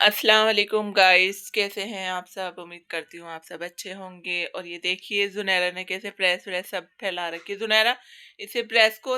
अस्सलाम वालेकुम गाइस, कैसे हैं आप सब। उम्मीद करती हूँ आप सब अच्छे होंगे। और ये देखिए जुनैरा ने कैसे प्रेस व्रेस सब फैला रखी है। जुनैरा, इसे प्रेस को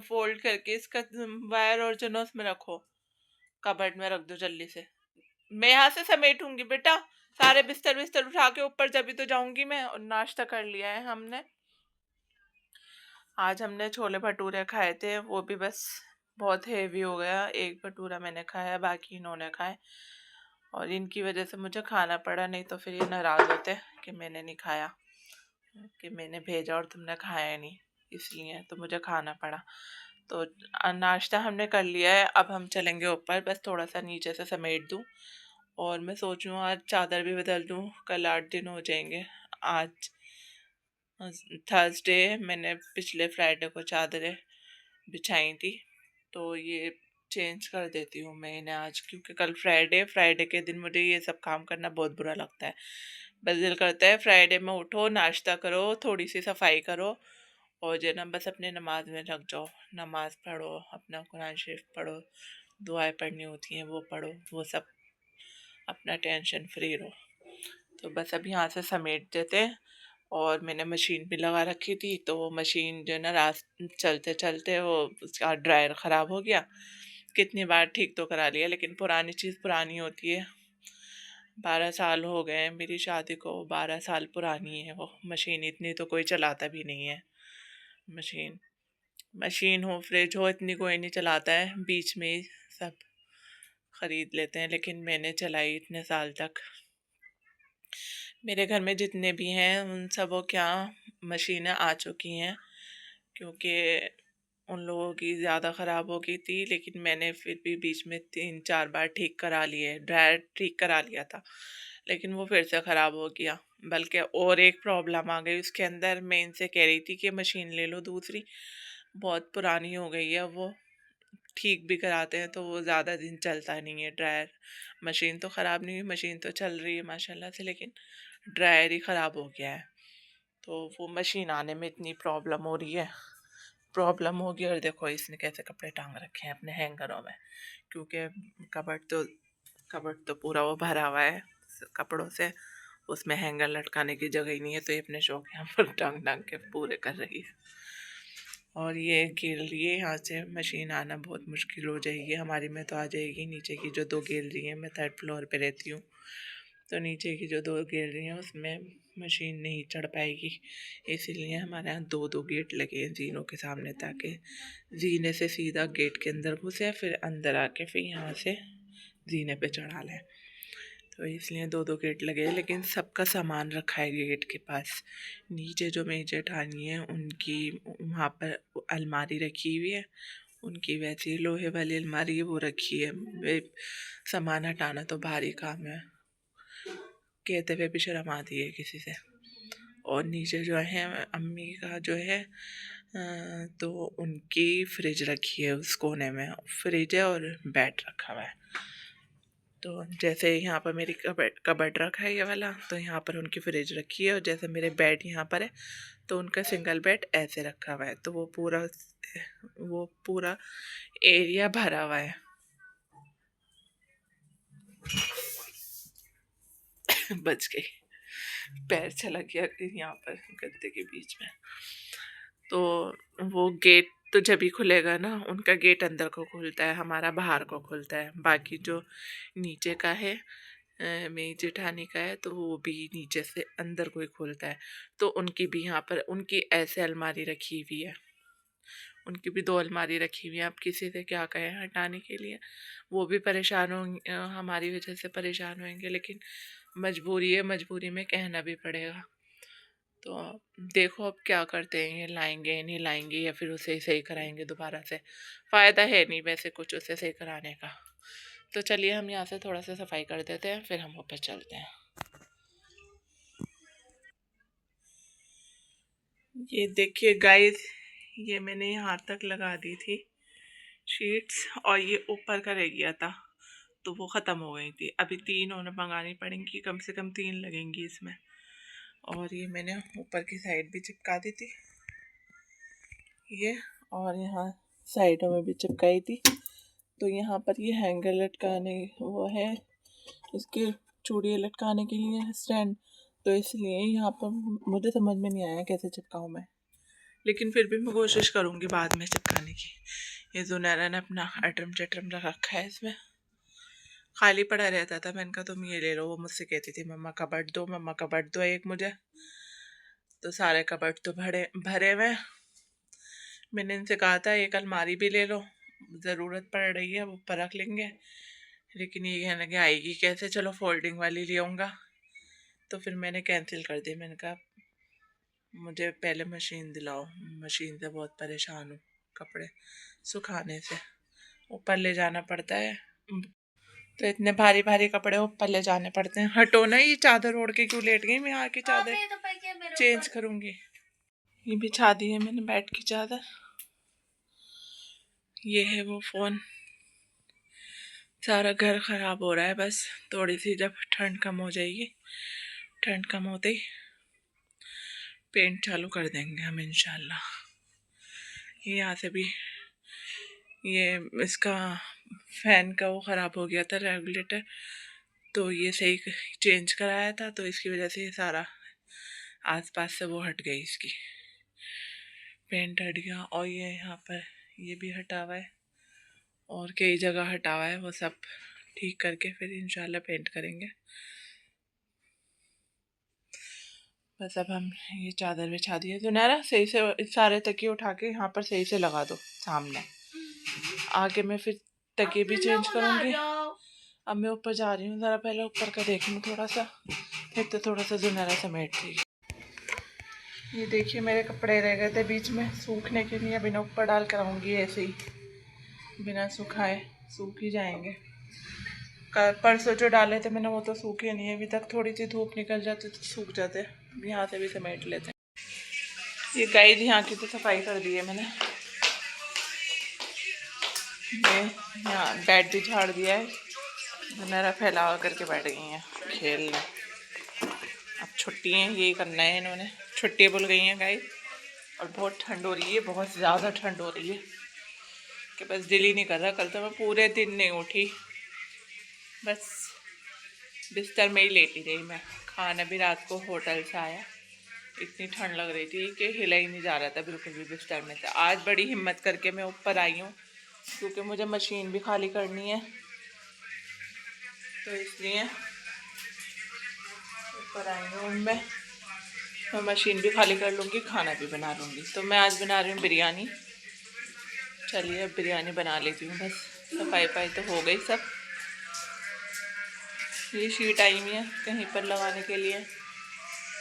फोल्ड करके इसका वायर और जो ना उसमें रखो, कबर्ड में रख दो जल्दी से। मैं यहाँ से समेटूंगी बेटा, सारे बिस्तर बिस्तर उठा के ऊपर जब तो जाऊंगी मैं। और नाश्ता कर लिया है हमने। आज हमने छोले भटूरे खाए थे, वो भी बस बहुत हेवी हो गया। एक भटूरा मैंने खाया, बाकी इन्होंने खाए। और इनकी वजह से मुझे खाना पड़ा, नहीं तो फिर ये नाराज होते कि मैंने नहीं खाया, कि मैंने भेजा और तुमने खाया नहीं, इसलिए तो मुझे खाना पड़ा। तो नाश्ता हमने कर लिया है, अब हम चलेंगे ऊपर। बस थोड़ा सा नीचे से समेट दूँ। और मैं सोच रही हूँ आज चादर भी बदल दूँ, कल 8 दिन हो जाएंगे। आज थर्सडे, मैंने पिछले फ्राइडे को चादरें बिछाई थी, तो ये चेंज कर देती हूँ मैं इन्हें आज, क्योंकि कल फ्राइडे फ्राइडे के दिन मुझे ये सब काम करना बहुत बुरा लगता है। बस दिल करता है फ्राइडे में उठो, नाश्ता करो, थोड़ी सी सफाई करो और जो ना बस अपने नमाज में लग जाओ। नमाज पढ़ो, अपना कुरान शरीफ पढ़ो, दुआएं पढ़नी होती हैं वो पढ़ो, वो सब, अपना टेंशन फ्री रहो। तो बस अब यहाँ से समेट देते हैं। और मैंने मशीन भी लगा रखी थी, तो वो मशीन जो है ना चलते चलते वो उसका ड्रायर ख़राब हो गया। कितनी बार ठीक तो करा लिया, लेकिन पुरानी चीज़ पुरानी होती है। 12 साल हो गए हैं मेरी शादी को, 12 साल पुरानी है वो मशीन। इतनी तो कोई चलाता भी नहीं है मशीन। मशीन हो, फ्रिज हो, इतनी कोई नहीं चलाता है, बीच में ही सब ख़रीद लेते हैं। लेकिन मैंने चलाई इतने साल तक। मेरे घर में जितने भी हैं उन सबों क्या मशीनें आ चुकी हैं, क्योंकि उन लोगों की ज़्यादा ख़राब हो गई थी। लेकिन मैंने फिर भी बीच में 3-4 बार ठीक करा लिए, ड्रायर ठीक करा लिया था, लेकिन वो फिर से ख़राब हो गया। बल्कि और एक प्रॉब्लम आ गई उसके अंदर। मैं इनसे कह रही थी कि मशीन ले लो दूसरी, बहुत पुरानी हो गई है वो। ठीक भी कराते हैं तो वो ज़्यादा दिन चलता नहीं है ड्रायर। मशीन तो ख़राब नहीं हुई, मशीन तो चल रही है माशाल्लाह से, लेकिन ड्रायर ही ख़राब हो गया है। तो वो मशीन आने में इतनी प्रॉब्लम हो रही है, प्रॉब्लम होगी। और देखो इसने कैसे कपड़े टांग रखे हैं अपने हैंगरों में, क्योंकि कबर्ड तो पूरा वो भरा हुआ है कपड़ों से, उसमें हैंगर लटकाने की जगह ही नहीं है। तो ये अपने शौक यहाँ पर टांग टांग के पूरे कर रही है। और ये गैलरी है, यहाँ से मशीन आना बहुत मुश्किल हो जाएगी। हमारी में तो आ जाएगी, नीचे की जो 2 गैलरी हैं, मैं 3rd फ्लोर पे रहती हूँ, तो नीचे की जो 2 गैलरी हैं उसमें मशीन नहीं चढ़ पाएगी। इसीलिए हमारे यहाँ 2-2 गेट लगे हैं जीनों के सामने, ताकि जीने से सीधा गेट के अंदर घुसे, फिर अंदर आके फिर यहाँ से जीने पे चढ़ा लें। तो इसलिए 2-2 गेट लगे हैं, लेकिन सबका सामान रखा है गेट के पास। नीचे जो मेरी जेठानी है उनकी वहाँ पर अलमारी रखी हुई है, उनकी वैसी लोहे वाली अलमारी है वो रखी है। सामान हटाना तो भारी काम है, कहते हुए भी शर्म आती है किसी से। और नीचे जो है अम्मी का जो है तो उनकी फ्रिज रखी है उस कोने में, फ्रिज है और बेड रखा हुआ है। तो जैसे यहाँ पर मेरी कबर्ड रखा है ये वाला, तो यहाँ पर उनकी फ्रिज रखी है। और जैसे मेरे बेड यहाँ पर है, तो उनका सिंगल बेड ऐसे रखा हुआ है। तो वो पूरा एरिया भरा हुआ है। बच गई, पैर चला गया यहाँ पर गद्दे के बीच में। तो वो गेट तो जब ही खुलेगा ना, उनका गेट अंदर को खुलता है, हमारा बाहर को खुलता है। बाकी जो नीचे का है मेरी जेठानी का है, तो वो भी नीचे से अंदर को ही खुलता है। तो उनकी भी यहाँ पर उनकी ऐसे अलमारी रखी हुई है, उनकी भी 2 अलमारी रखी हुई है। अब किसी से क्या कहें हटाने के लिए, वो भी परेशान होंगे, हमारी वजह से परेशान होंगे, लेकिन मजबूरी है, मजबूरी में कहना भी पड़ेगा। तो देखो अब क्या करते हैं, ये लाएंगे नहीं लाएंगे, या फिर उसे सही कराएंगे दोबारा से। फ़ायदा है नहीं वैसे कुछ उसे सही कराने का। तो चलिए हम यहाँ से थोड़ा सा सफाई कर देते हैं, फिर हम ऊपर चलते हैं। ये देखिए गाइस, ये मैंने यहाँ तक लगा दी थी शीट्स, और ये ऊपर का रह गया था, तो वो ख़त्म हो गई थी। अभी 3 और मंगानी पड़ेंगी, कम से कम 3 लगेंगी इसमें। और ये मैंने ऊपर की साइड भी चिपका दी थी ये, और यहाँ साइडों में भी चिपकाई थी। तो यहाँ पर ये हैंगर लटकाने वो है, इसके चूड़ियाँ लटकाने के लिए स्टैंड, तो इसलिए यहाँ पर मुझे समझ में नहीं आया कैसे चिपकाऊँ मैं, लेकिन फिर भी मैं कोशिश करूँगी बाद में चिपकाने की। ये ज़ुनैरा ने अपना अटरम चटरम रखा है, इसमें खाली पड़ा रहता था। मैंने कहा तुम ये ले लो। वो मुझसे कहती थी मम्मा कबर्ड दो, मम्मा कबर्ड दो एक मुझे, तो सारे कबर्ड तो भरे भरे हुए। मैंने इनसे कहा था एक अलमारी भी ले लो, ज़रूरत पड़ रही है, वो ऊपर रख लेंगे, लेकिन ये कहने लगे आएगी कैसे, चलो फोल्डिंग वाली ले आऊँगा। तो फिर मैंने कैंसिल कर दी। मैंने कहा मुझे पहले मशीन दिलाओ, मशीन से बहुत परेशान हूँ, कपड़े सुखाने से ऊपर ले जाना पड़ता है, तो इतने भारी भारी कपड़े ऊपर ले जाने पड़ते हैं। हटो ना, ये चादर ओढ़ के क्यों लेट गई? मैं यहाँ की चादर चेंज करूँगी। ये बिछा दी है मैंने बेड की चादर। ये है वो फ़ोन। सारा घर ख़राब हो रहा है, बस थोड़ी सी जब ठंड कम हो जाएगी, ठंड कम होते ही पेंट चालू कर देंगे हम इंशाल्लाह। ये यहाँ से भी ये इसका फ़ैन का वो ख़राब हो गया था रेगुलेटर, तो ये सही चेंज कराया था, तो इसकी वजह से ये सारा आसपास से वो हट गई, इसकी पेंट हट गया। और ये यहाँ पर ये भी हटा हुआ है और कई जगह हटा हुआ है, वो सब ठीक करके फिर इंशाल्लाह पेंट करेंगे। बस अब हम ये चादर बिछा दी है। ज़ुनैरा सही से इस सारे तकिए उठा के यहाँ पर सही से लगा दो सामने, आगे मैं फिर तकिए भी चेंज करूँगी। अब मैं ऊपर जा रही हूँ, ज़रा पहले ऊपर का देखूँ थोड़ा सा, फिर तो थोड़ा सा ज़ुनैरा समेट देगी। ये देखिए मेरे कपड़े रह गए थे बीच में सूखने के लिए, अभी मैं ऊपर डाल कर आऊँगी, ऐसे ही बिना सुखाए सूख ही जाएंगे। कल परसों जो डाले थे मैंने वो तो सूखे नहीं है अभी तक, थोड़ी सी धूप निकल जाती तो सूख जाते। यहाँ से भी समेट लेते हैं। ये गाइड यहाँ की तो सफाई कर दी है मैंने, ये यहाँ बेड भी झाड़ दिया है। ज़ुनैरा फैलावा करके बैठ गई हैं खेलने। अब छुट्टी है, यही करना है इन्होंने, छुट्टी भूल गई हैं गाइड। और बहुत ठंड हो रही है, बहुत ज़्यादा ठंड हो रही है कि बस दिल ही नहीं कर रहा। कल तो मैं पूरे दिन नहीं उठी, बस बिस्तर में ही लेटी रही मैं। खाना भी रात को होटल से आया, इतनी ठंड लग रही थी कि हिला ही नहीं जा रहा था बिल्कुल भी बिस्तर में से। आज बड़ी हिम्मत करके मैं ऊपर आई हूँ, क्योंकि मुझे मशीन भी खाली करनी है, तो इसलिए ऊपर आई हूँ। मैं मशीन भी खाली कर लूँगी, खाना भी बना लूँगी। तो मैं आज बना रही हूँ बिरयानी। चलिए अब बिरयानी बना लेती हूँ, बस सफाई वफाई तो हो गई सब। ये शीट आई हुई है कहीं पर लगाने के लिए,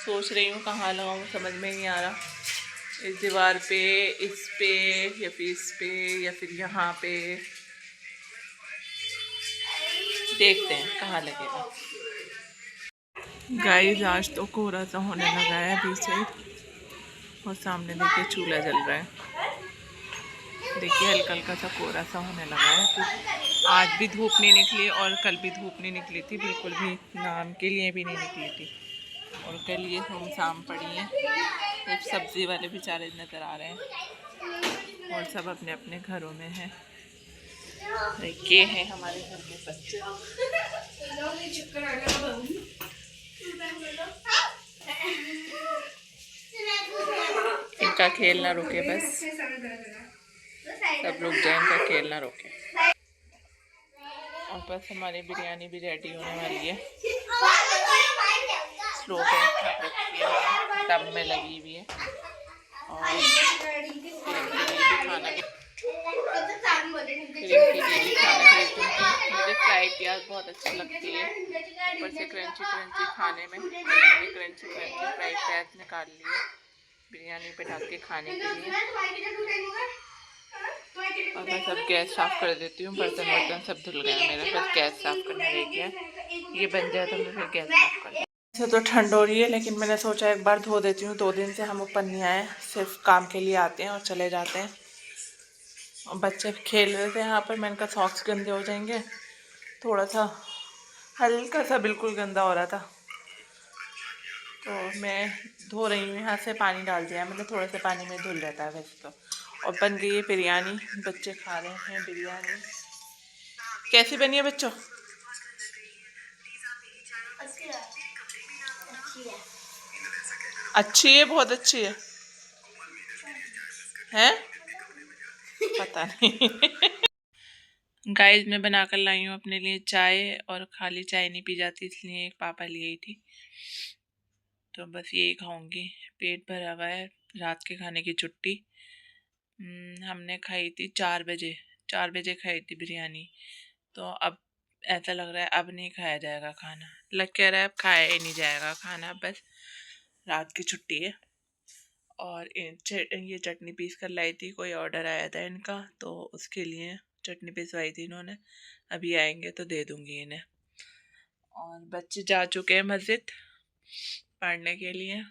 सोच रही हूँ कहाँ लगाऊँ, समझ में नहीं आ रहा। इस दीवार पे, इस पे, या फिर इस पे, या फिर यहाँ पे, देखते हैं कहाँ लगेगा। गाइस आज तो कोहरा सा होने लगा है अभी से, और सामने देखिए चूल्हा जल रहा है। देखिए हल्का हल्का सा कोहरा सा होने लगा है। तो आज भी धूप नहीं निकली और कल भी धूप नहीं निकली थी, बिल्कुल भी नाम के लिए भी नहीं निकली थी। और कल ये शाम पड़ी है, सिर्फ सब्ज़ी वाले बेचारे नज़र आ रहे हैं और सब अपने अपने घरों में हैं। ये हैं हमारे घर के बच्चे। इनका खेल ना रुके, बस सब लोग जाए, इनका खेल ना रुके। और बस हमारी बिरयानी भी रेडी होने वाली है, स्लो पे दम में लगी हुई है। और खाना भी मुझे फ्राई प्याज बहुत अच्छी लगती है, ऊपर से क्रंची क्रंची खाने में। क्रंची क्रंची फ्राई प्याज निकाल लिए बिरयानी पे ढक के खाने के लिए। और बस अब गैस साफ़ कर देती हूँ, बर्तन वर्तन सब धुल गया मेरा, बस गैस साफ़ करना रह गया। ये बन जाए तो मैं फिर गैस साफ़ कर दूँ। वैसे तो ठंड हो रही है, लेकिन मैंने सोचा एक बार धो देती हूँ। 2 दिन से हम ऊपर नहीं आए, सिर्फ काम के लिए आते हैं और चले जाते हैं। और बच्चे खेल रहे थे यहाँ पर, मैंने कहा सॉक्स गंदे हो जाएंगे, थोड़ा सा हल्का सा बिल्कुल गंदा हो रहा था, तो मैं धो रही हूँ। यहाँ से पानी डाल दिया मैंने, थोड़ा सा पानी में धुल रहता है वैसे तो। और बन गई है बिरयानी, बच्चे खा रहे हैं बिरयानी। कैसी बनी है बच्चों? अच्छी है, बहुत अच्छी है पता नहीं। गाइस मैं बना कर लाई हूँ अपने लिए चाय, और खाली चाय नहीं पी जाती, इसलिए एक पापा लिए ही थी, तो बस यही खाऊंगी। पेट भरा हुआ है, रात के खाने की छुट्टी। हमने खाई थी 4 बजे, 4 बजे खाई थी बिरयानी। तो अब ऐसा लग रहा है अब नहीं खाया जाएगा खाना, लग कह रहा है अब खाया ही नहीं जाएगा खाना, बस रात की छुट्टी है। और ये चटनी पीस कर लाई थी, कोई ऑर्डर आया था इनका, तो उसके लिए चटनी पिसवाई थी इन्होंने, अभी आएंगे तो दे दूंगी इन्हें। और बच्चे जा चुके हैं मस्जिद पढ़ने के लिए।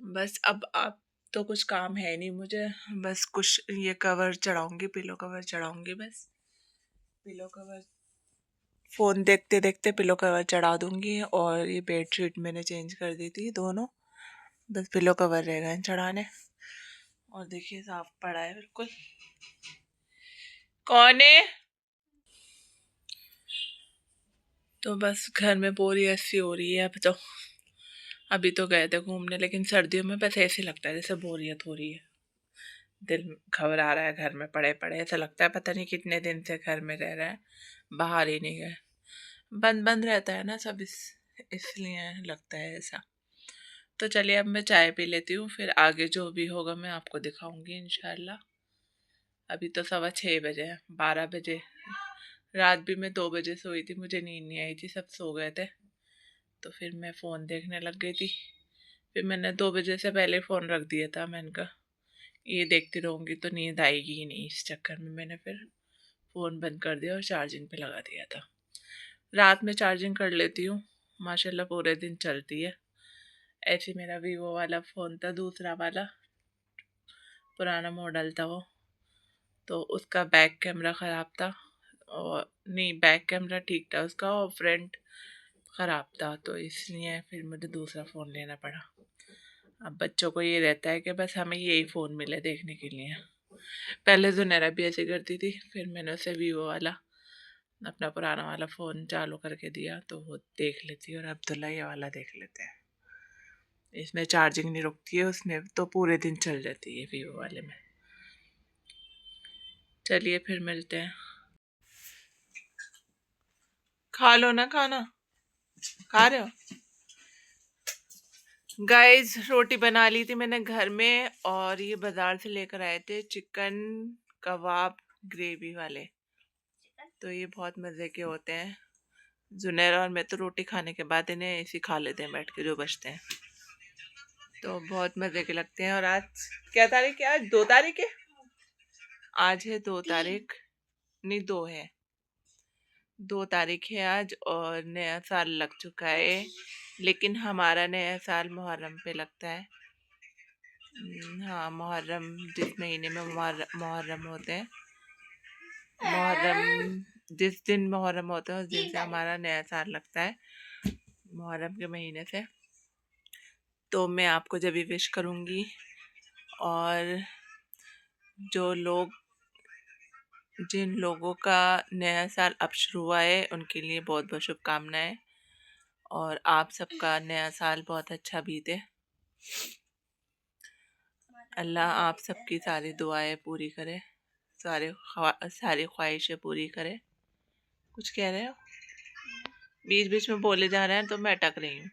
बस अब तो कुछ काम है नहीं मुझे, बस कुछ ये कवर चढ़ाऊंगी, पिलो कवर चढ़ाऊंगी, बस पिलो कवर फ़ोन देखते देखते पिलो कवर चढ़ा दूंगी। और ये बेडशीट मैंने चेंज कर दी थी दोनों, बस पिलो कवर रह गए चढ़ाने। और देखिए साफ पड़ा है बिल्कुल। कौन है? तो बस घर में बोरियत सी हो रही है अब तो। अभी तो गए थे घूमने, लेकिन सर्दियों में बस ऐसे लगता है जैसे बोरियत हो रही है, दिल घबरा रहा है घर में पड़े पड़े, ऐसा लगता है पता नहीं कितने दिन से घर में रह रहे हैं, बाहर ही नहीं गए। बंद बंद रहता है ना सब, इसलिए लगता है ऐसा। तो चलिए अब मैं चाय पी लेती हूँ, फिर आगे जो भी होगा मैं आपको दिखाऊंगी इंशाल्लाह। अभी तो 6:15 बजे हैं, 12 बजे। रात भी मैं 2 बजे सोई थी, मुझे नींद नहीं आई थी, सब सो गए थे, तो फिर मैं फ़ोन देखने लग गई थी। फिर मैंने 2 बजे से पहले फ़ोन रख दिया था, मैंने कहा ये देखती रहूँगी तो नींद आएगी ही नहीं, इस चक्कर में मैंने फिर फ़ोन बंद कर दिया और चार्जिंग पे लगा दिया था। रात में चार्जिंग कर लेती हूँ, माशाल्लाह पूरे दिन चलती है। ऐसे मेरा वीवो वाला फ़ोन था, दूसरा वाला पुराना मॉडल था वो, तो उसका बैक कैमरा ख़राब था, और नहीं बैक कैमरा ठीक था उसका, और फ्रंट ख़राब था, तो इसलिए फिर मुझे दूसरा फ़ोन लेना पड़ा। अब बच्चों को ये रहता है कि बस हमें यही फ़ोन मिले देखने के लिए। पहले ज़ुनैरा भी ऐसे करती थी, फिर मैंने उसे वीवो वाला अपना पुराना वाला फ़ोन चालू करके दिया, तो वो देख लेती है, और अब्दुल्ला ये वाला देख लेते हैं। इसमें चार्जिंग नहीं रुकती है, उसमें तो पूरे दिन चल जाती है वीवो वाले में। चलिए फिर मिलते हैं। खा लो ना खाना, खा रहे हो? गाइस रोटी बना ली थी मैंने घर में, और ये बाजार से लेकर आए थे चिकन कबाब ग्रेवी वाले, तो ये बहुत मज़े के होते हैं। जुनैर और मैं तो रोटी खाने के बाद इन्हें ऐसे खा लेते हैं बैठ के, जो बचते हैं, तो बहुत मज़े के लगते हैं। और आज क्या तारीख है? आज 2 तारीख है, आज है 2 तारीख, नहीं 2 है, 2 तारीख है आज, और नया साल लग चुका है, लेकिन हमारा नया साल मुहर्रम पे लगता है। हाँ मुहर्रम, जिस महीने में मुहर्रम होते हैं, मुहर्रम जिस दिन मुहर्रम होता है उस दिन से हमारा नया साल लगता है, मुहर्रम के महीने से। तो मैं आपको जब भी विश करूँगी, और जो लोग जिन लोगों का नया साल अब शुरू हुआ है उनके लिए बहुत बहुत शुभकामनाएं, और आप सबका नया साल बहुत अच्छा बीते। अल्लाह आप सबकी सारी दुआएं पूरी करे, सारी ख्वाहिशें पूरी करे। कुछ कह रहे हो? बीच बीच में बोले जा रहे हैं तो मैं अटक रही हूँ।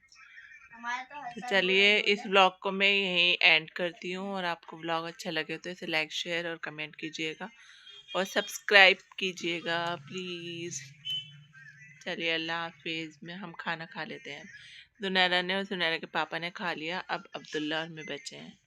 तो चलिए इस ब्लॉग को मैं यहीं एंड करती हूँ, और आपको ब्लॉग अच्छा लगे तो इसे लाइक शेयर और कमेंट कीजिएगा, और सब्सक्राइब कीजिएगा प्लीज़। चलिए अल्लाह हाफिज़। में हम खाना खा लेते हैं। जुनैरा ने और जुनैरा के पापा ने खा लिया, अब अब्दुल्ला और मैं बचे हैं।